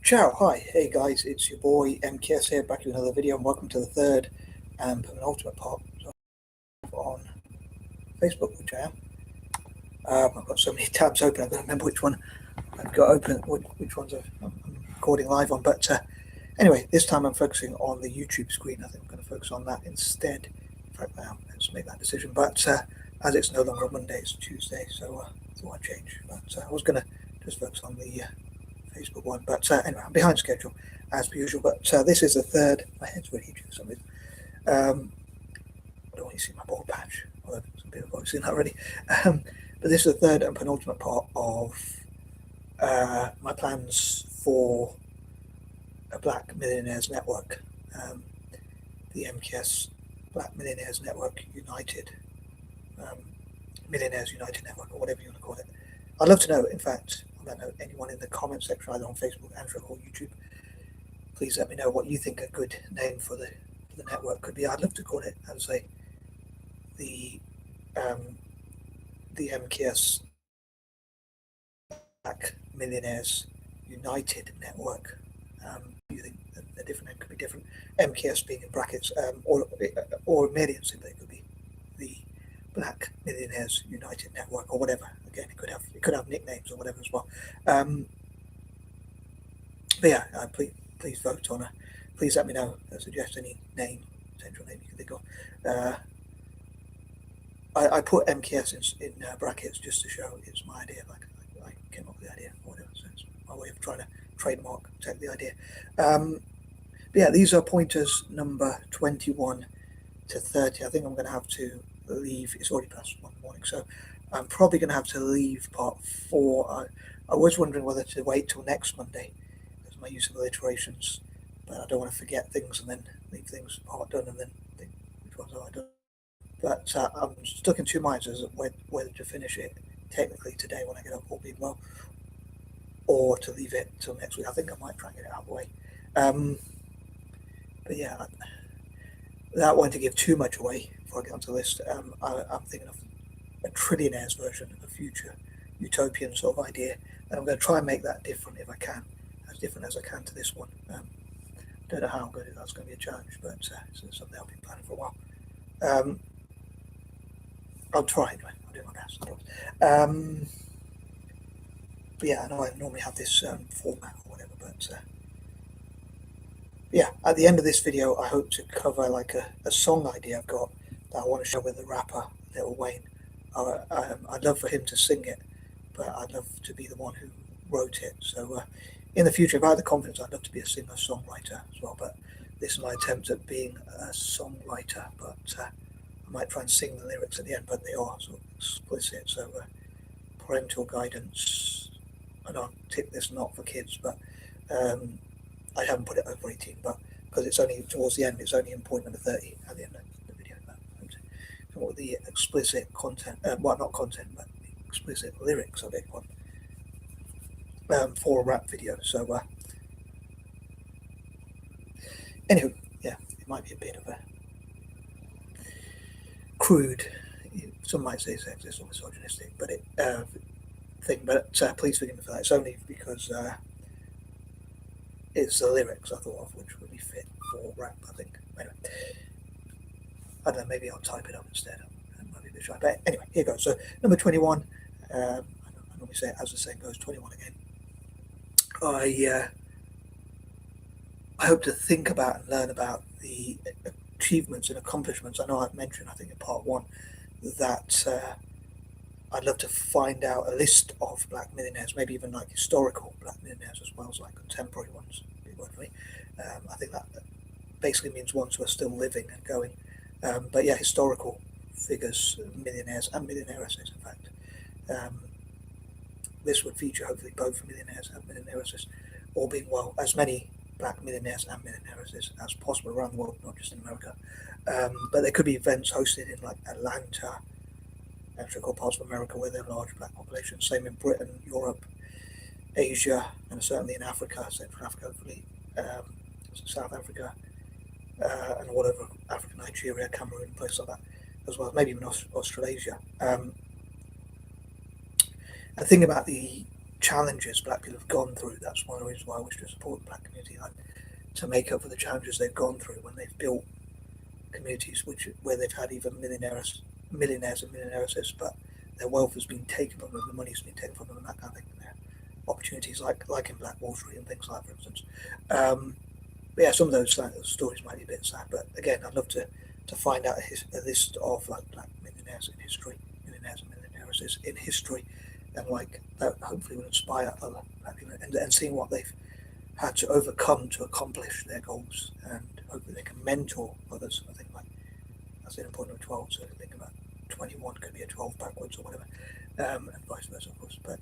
Ciao, hi, hey guys, it's your boy M.K.S here, back with another video, and welcome to the third and penultimate part on Facebook, which I am. I've got so many tabs open, I don't remember which one I've got open, which ones I'm recording live on, but anyway, this time I'm focusing on the YouTube screen. I think I'm going to focus on that instead. In fact, let's make that decision, but as it's no longer Monday, it's Tuesday, so I thought I'd change, but I was going to just focus on the Facebook one, but anyway, I'm behind schedule as per usual. But this is the third. My head's really itchy for some reason. I don't want you to see my bald patch, although some people have probably seen that already. But this is the third and penultimate part of my plans for a Black Millionaires Network, the M.K.S Black Millionaires Network United, Millionaires United Network, or whatever you want to call it. I'd love to know, in fact, I don't know, anyone in the comment section, either on Facebook, Android, or YouTube, please let me know what you think a good name for the network could be. I'd love to call it, as I say, the M.K.S Black Millionaires United Network. You think a different name could be different? M.K.S being in brackets, or merely simply it could be the Black Millionaires United Network, or whatever. Again, it could have nicknames or whatever as well. But yeah, please vote on please let me know, suggest any potential name you can think of. I put M.K.S in brackets just to show it's my idea. Like I came up with the idea, or whatever. So it's my way of trying to trademark, take the idea. But yeah, these are pointers number 21 to 30. I think I'm going to have to leave. It's already past 1 morning, so I'm probably going to have to leave part 4. I was wondering whether to wait till next Monday because my use of alliterations, but I don't want to forget things and then leave things part done and then think which ones have I done. But I'm stuck in two minds as to whether to finish it technically today when I get up, all being well, or to leave it till next week. I think I might try and get it out of the way. But yeah, without wanting to give too much away before I get onto the list, I'm thinking of a trillionaires version, a future utopian sort of idea, and I'm going to try and make that different if I can, as different as I can to this one. Don't know how good that's going to be a challenge, but it's something I've been planning for a while. I'll try anyway. I'll do my best. But yeah, I know I normally have this format or whatever, but yeah, at the end of this video, I hope to cover like a song idea I've got that I want to share with the rapper Lil Wayne. I'd love for him to sing it, but I'd love to be the one who wrote it. So in the future, if I had the confidence, I'd love to be a singer-songwriter as well. But this is my attempt at being a songwriter. But I might try and sing the lyrics at the end, but they are sort of explicit. So parental guidance. I know I've ticked this not for kids, but I haven't put it over 18, but because it's only towards the end, it's only in point number 30 at the end of the video. What the explicit content, well, not content, but the explicit lyrics of it for a rap video. So anyway, yeah, it might be a bit of a crude, some might say sexist or misogynistic, but thing. But please forgive me for that. It's only because it's the lyrics I thought of which would be fit for rap, I think. Anyway, I don't know, maybe I'll type it up instead. It might be a bit shy. But anyway, here goes. So number 21, I normally say it as the saying goes, 21 again. I hope to think about and learn about the achievements and accomplishments. I know I've mentioned, I think in part 1, that I'd love to find out a list of Black millionaires, maybe even like historical Black millionaires as well as like contemporary ones. Big word for me. I think that basically means ones who are still living and going. But yeah, historical figures, millionaires and millionairesses, in fact. This would feature hopefully both millionaires and millionairesses, all being well, as many Black millionaires and millionairesses as possible around the world, not just in America. But there could be events hosted in like Atlanta, actually parts of America where there are large Black populations. Same in Britain, Europe, Asia, and certainly in Africa, Central Africa, hopefully, South Africa, and all over Africa, Nigeria, Cameroon, places like that, as well, maybe even Australasia. And thinking about the challenges black people have gone through. That's one of the reasons why I wish to support the black community, like to make up for the challenges they've gone through when they've built communities where they've had even millionaires and millionairesses, but their wealth has been taken from them, the money's been taken from them, and that kind of thing. Their opportunities, like in Black Wall Street and things like, for instance. But yeah, some of those stories might be a bit sad, but again, I'd love to find out a list of like black millionaires in history, millionaires and millionairesses in history, and like that hopefully will inspire other black people, and seeing what they've had to overcome to accomplish their goals, and hopefully they can mentor others. I think like that's an important of 12, so I think about 21 could be a 12 backwards or whatever, and vice versa, of course. But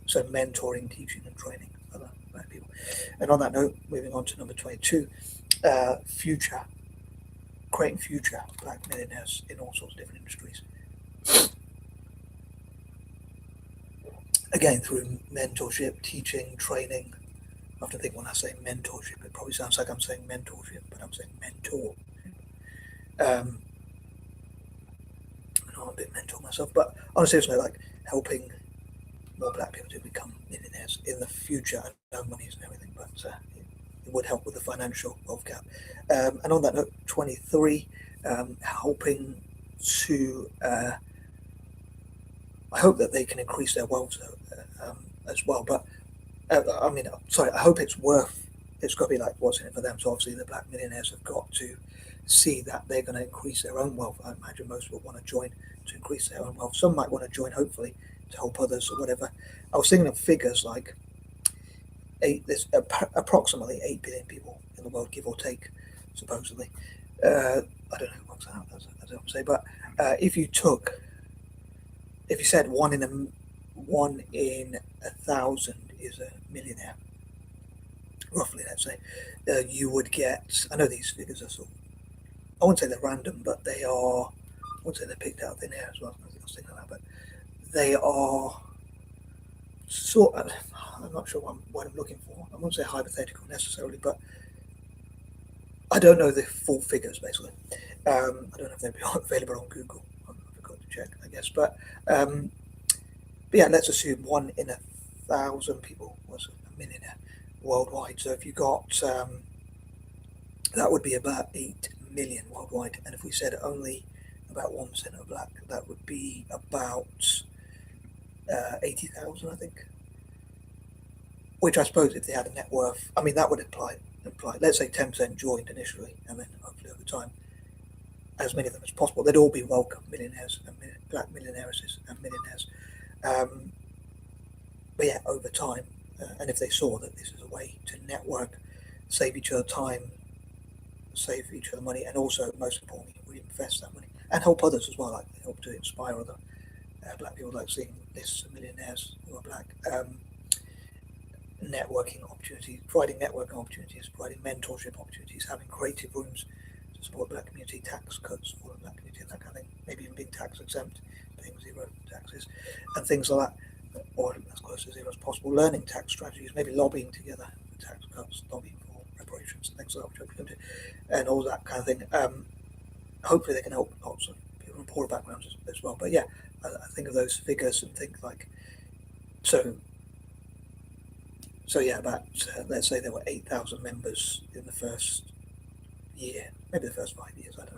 so mentoring, teaching, and training other black people. And on that note, moving on to number 22, creating future black millionaires in all sorts of different industries. Again, through mentorship, teaching, training. I have to think when I say mentorship, it probably sounds like I'm saying mentorship, but I'm saying mentor. I'm a bit mental myself, but honestly, it's like helping more black people to become millionaires in the future. I know money and everything, but it would help with the financial wealth gap. And on that note, 23, helping to, I hope that they can increase their wealth as well. But I hope it's got to be like what's in it for them. So obviously the black millionaires have got to see that they're going to increase their own wealth. I imagine most will want to join to increase their own wealth. Some might want to join, hopefully, to help others or whatever. I was thinking of figures like there's approximately 8 billion people in the world, give or take, supposedly. I don't know what's out, as I would say, but if you said one in 1,000 is a millionaire, roughly, let's say, you would get. I know these figures are sort of, I wouldn't say they're random, but they are. I wouldn't say they're picked out of thin air as well. I was thinking that, but they are sort of. I'm not sure what I'm looking for. I won't say hypothetical necessarily, but I don't know the full figures basically. I don't know if they'd be available on Google. I forgot to check, I guess. But yeah, let's assume 1 in 1,000 people was a millionaire worldwide. So if you got that would be about 8 million worldwide. And if we said only about 1% of black, that would be about 80,000, I think. Which I suppose if they had a net worth, I mean, that would imply let's say 10% joined initially, and then hopefully over time, as many of them as possible, they'd all be welcome millionaires and black millionairesses and millionaires. But yeah, over time, and if they saw that this is a way to network, save each other time, save each other money, and also, most importantly, reinvest that money and help others as well, like help to inspire other black people, like seeing this millionaires who are black. Networking opportunities, providing mentorship opportunities, having creative rooms to support the black community, tax cuts for the black community, and that kind of thing, maybe even being tax exempt, paying zero taxes, and things like that, or as close to zero as possible, learning tax strategies, maybe lobbying together for tax cuts, lobbying for reparations and things like that, which I can do, and all that kind of thing. Hopefully they can help lots of people from poorer backgrounds as well. But yeah, I think of those figures and think like, so yeah, about let's say there were 8,000 members in the first year, maybe the first 5 years, I don't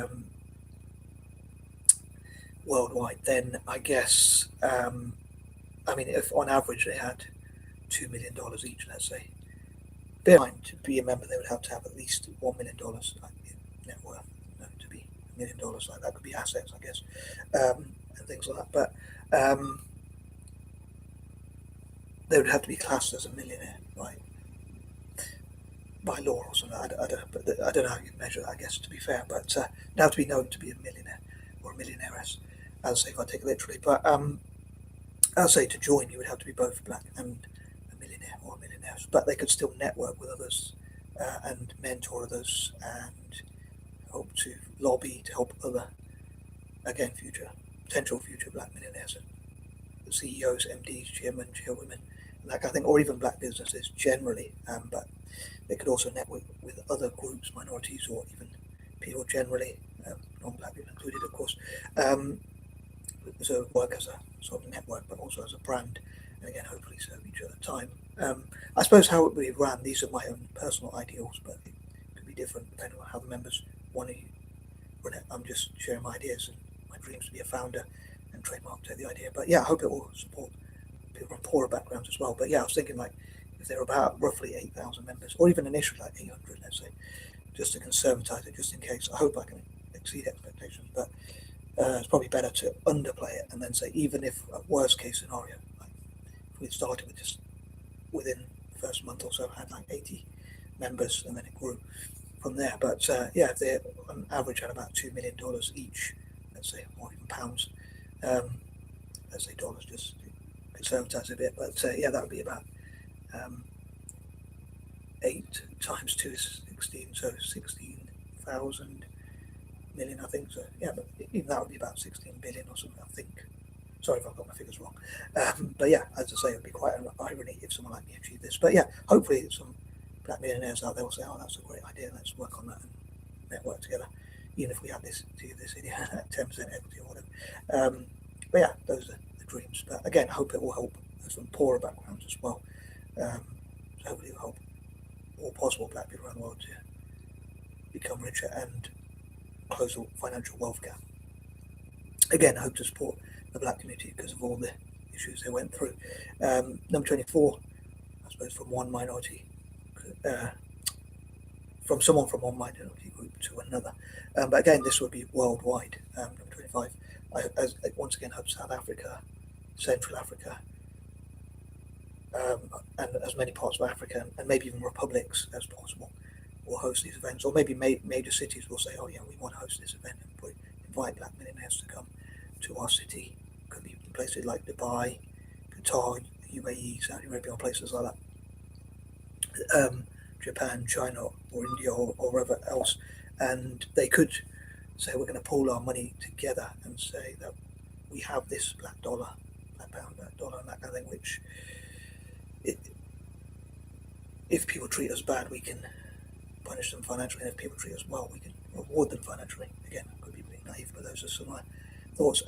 know, worldwide. Then I guess, if on average they had $2 million each, let's say, bear in mind, to be a member they would have to have at least $1 million like net worth, to be $1 million. Like that could be assets, I guess, and things like that. But they would have to be classed as a millionaire, right, by law or something. I don't know how you measure that, I guess, to be fair. But they have to be known to be a millionaire or a millionairess, I'll say, if I take it literally. But I'll say to join, you would have to be both black and a millionaire or a millionairess. But they could still network with others and mentor others and hope to lobby to help other, again, potential future black millionaires, and CEOs, MDs, chairmen, chairwomen, that kind of thing, or even black businesses generally. But they could also network with other groups, minorities, or even people generally, non-black people included, of course. So work as a sort of network, but also as a brand, and again, hopefully serve each other time. I suppose how it would be run, these are my own personal ideals, but it could be different depending on how the members want to run it. I'm just sharing my ideas and my dreams to be a founder and trademark to the idea. But yeah, I hope it will support people from poorer backgrounds as well. But yeah, I was thinking like if there are about roughly 8,000 members, or even initially like 800, let's say, just to conservatize it, just in case. I hope I can exceed expectations, but it's probably better to underplay it and then say, even if a worst case scenario, like if we started with just within the first month or so had like 80 members and then it grew from there. But yeah, if they're on average at about $2 million each, let's say, or even pounds, let's say dollars, just to conservatize a bit. But yeah, that would be about 8 times 2 is 16, so 16,000 million, I think. So yeah, but even that would be about 16 billion or something, I think. Sorry if I've got my figures wrong. But yeah, as I say, it would be quite an irony if someone like me achieved this. But yeah, hopefully some black millionaires out there will say, oh, that's a great idea, let's work on that and network together, even if we have this idea at 10% equity or whatever. But yeah, those are the dreams. But again, I hope it will help some poorer backgrounds as well. So hopefully it will help all possible black people around the world to become richer and close the financial wealth gap. Again, I hope to support the black community because of all the issues they went through. Number 24, I suppose from one minority, from someone from one minority group to another. But again, this would be worldwide. Number 25, I once again hope South Africa, Central Africa, and as many parts of Africa, and maybe even republics as possible, will host these events. Or maybe major cities will say, oh yeah, we want to host this event and invite black millionaires to come to our city. Could be places like Dubai, Qatar, UAE, Saudi Arabia, or places like that. Japan, China, or India, or wherever else. And they could say, we're going to pool our money together and say that we have this black dollar, black pound, black dollar, and that kind of thing, which if people treat us bad, we can punish them financially, and if people treat us well, we can reward them financially. Again, I could be being naive, but those are some of my thoughts.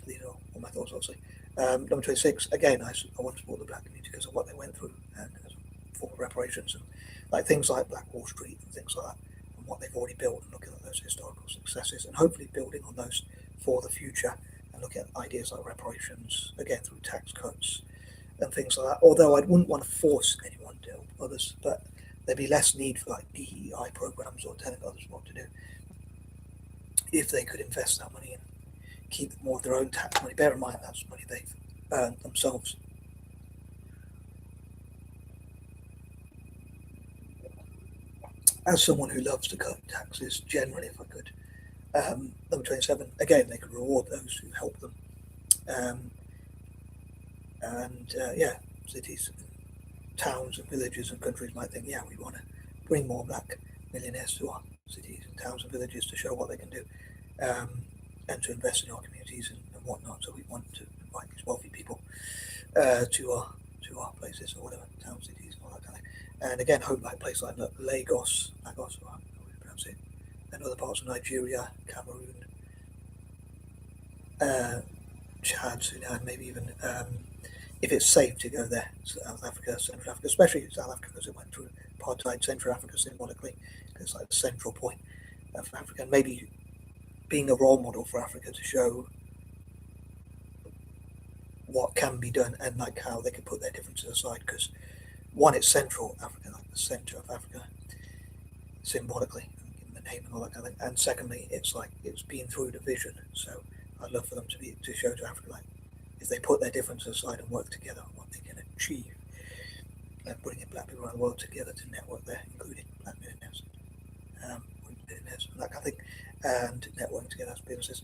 These are all my thoughts, obviously. Number 26, again, I want to support the black community because of what they went through and as a form of reparations, and like things like Black Wall Street and things like that, and what they've already built, and looking at those historical successes, and hopefully building on those for the future, and looking at ideas like reparations, again, through tax cuts and things like that. Although I wouldn't want to force anyone to help others, but there'd be less need for like DEI programs or telling others what to do if they could invest that money and keep more of their own tax money. Bear in mind that's money they've earned themselves. As someone who loves to cut taxes, generally, if I could, number 27, again, they could reward those who help them. Yeah, cities, towns, and villages and countries might think, yeah, we want to bring more black millionaires to our cities and towns and villages to show what they can do, and to invest in our communities and whatnot. So we want to invite these wealthy people to our places or whatever, towns, cities, all that kind of thing. And again, hope like places like Lagos, or how we pronounce it, and other parts of Nigeria, Cameroon, Chad, Sudan, maybe even if it's safe to go there, South Africa, Central Africa, especially South Africa because it went through apartheid, Central Africa symbolically, it's like the central point of Africa, and maybe being a role model for Africa to show what can be done and like how they can put their differences aside, because one, it's Central Africa, like the center of Africa, symbolically, the name and all that kind of thing, and secondly, it's like it's been through division. So I'd love for them to show to Africa like if they put their differences aside and work together, what they can achieve, and bringing black people around the world together to network there, including black millionaires, millionaires and that kind of thing, and networking together as businesses.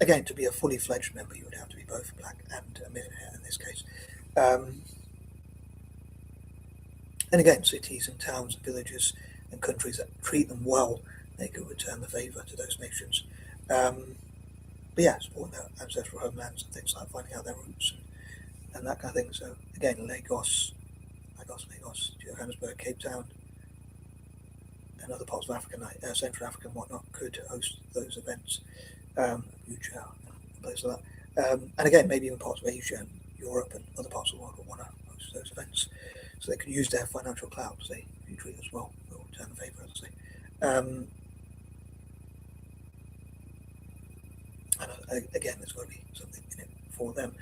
Again, to be a fully fledged member, you would have to be both black and a millionaire in this case. And again, cities and towns and villages and countries that treat them well, they could return the favour to those nations. But yeah, supporting their ancestral homelands and things like finding out their roots and that kind of thing. So again, Lagos, Johannesburg, Cape Town, and other parts of Africa, Central Africa and whatnot, could host those events. Future and places like that. And again, maybe even parts of Asia and Europe and other parts of the world will want to host those events, so they can use their financial clout to say, if you treat us well, we'll return the favour, as I say. And again, there's got to be something in it for them.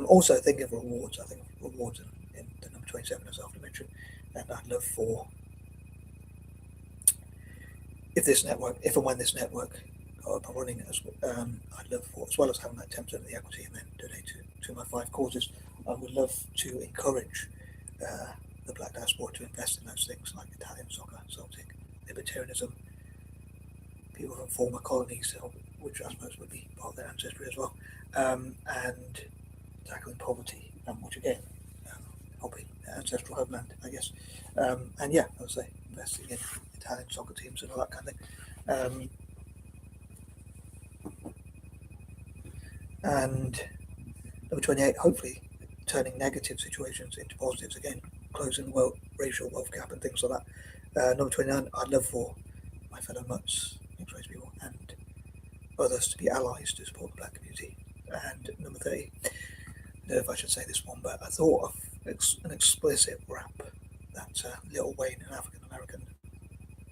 Also, thinking of rewards. I think rewards in the number 27 as after mentioned, and I'd love for, if and when this network got up and running, I'd love for, as well as having that 10% of the equity and then donate to my 5 causes, I would love to encourage the black diaspora to invest in those things like Italian soccer, Celtic, libertarianism, people from former colonies, which I suppose would be part of their ancestry as well, and tackling poverty, which again, helping ancestral homeland, I guess. And yeah, as I say, investing in Italian soccer teams and all that kind of thing. And number 28, hopefully turning negative situations into positives, again, closing the racial wealth gap and things like that. Number 29, I'd love for my fellow mutts, mixed race people, and others to be allies to support the black community. And number 30, I don't know if I should say this one, but I thought of an explicit rap that Lil Wayne, an African American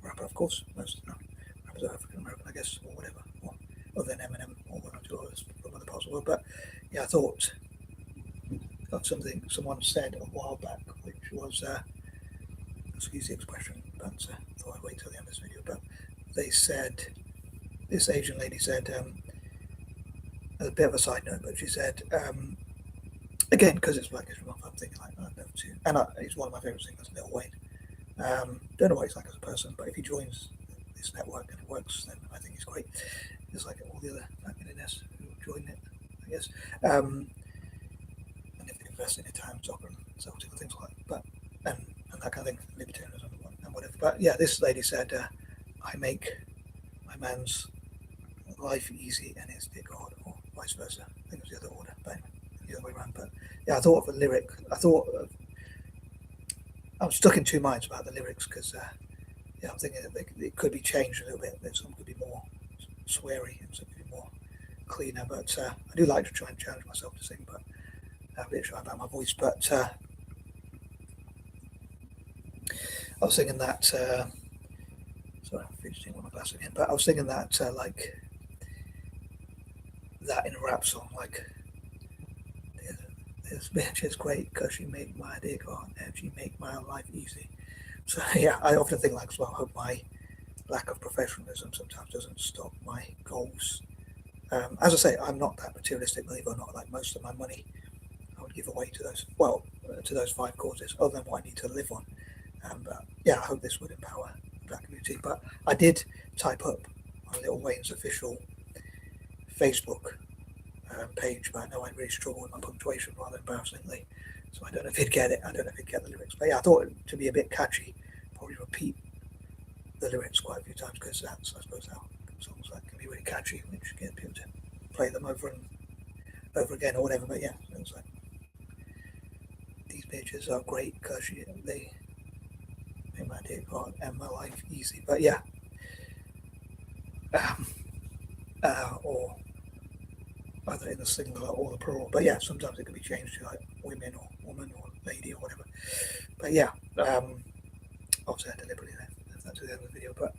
rapper, of course, most rappers are African American, I guess, or whatever, or other than Eminem or one or two others from other parts of the world. But yeah, I thought of something someone said a while back, which was, excuse the expression, but I thought I'd wait till the end of this video. But they said, this Asian lady said, a bit of a side note, but she said, again, because it's Black History Month, I'm thinking like, I'd love to, and he's one of my favourite singers, Lil Wayne. Don't know what he's like as a person, but if he joins this network and it works, then I think he's great. It's like all the other Black millionaires who join it, I guess. And if they invest in Italian soccer and Celtic and things like that, and that kind of thing, libertarianism and whatever. But yeah, this lady said, I make my man's life easy and his dick hard, or vice versa. I think it was the other order, but anyway, the other way around. But yeah, I thought of a lyric. I'm stuck in two minds about the lyrics because yeah, I'm thinking that it could be changed a little bit. That some could be more sweary and some could be more cleaner. But I do like to try and challenge myself to sing, but I'm a bit shy about my voice. But I was singing that. Sorry, I'm fidgeting with my glass again. But I was singing that like that in a rap song, like, this bitch is great because she make my dick hard and she make my life easy. So yeah, I often think like, well, I hope my lack of professionalism sometimes doesn't stop my goals. As I say, I'm not that materialistic believer. Not like most of my money I would give away to those 5 causes, other than what I need to live on. But yeah, I hope this would empower the black community. But I did type up on Lil Wayne's official Facebook page, but I know I really struggle with my punctuation rather embarrassingly, so I don't know if he'd get it. I don't know if he'd get the lyrics, but yeah, I thought it to be a bit catchy, probably repeat the lyrics quite a few times, because that's, I suppose, how songs like can be really catchy, which get people to play them over and over again or whatever. But yeah, it was like, these bitches are great because they make my dick hard and my life easy. But yeah, or either in the singular or the plural. But yeah, sometimes it can be changed to like women or woman or lady or whatever. But yeah, obviously I deliberately left that to the end of the video. But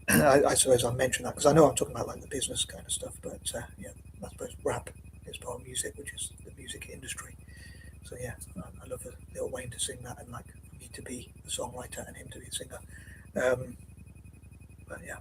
I suppose I'll mention that because I know I'm talking about like the business kind of stuff. But yeah, I suppose rap is part of music, which is the music industry. So yeah, I love Lil Wayne to sing that, and like for me to be the songwriter and him to be the singer. But yeah.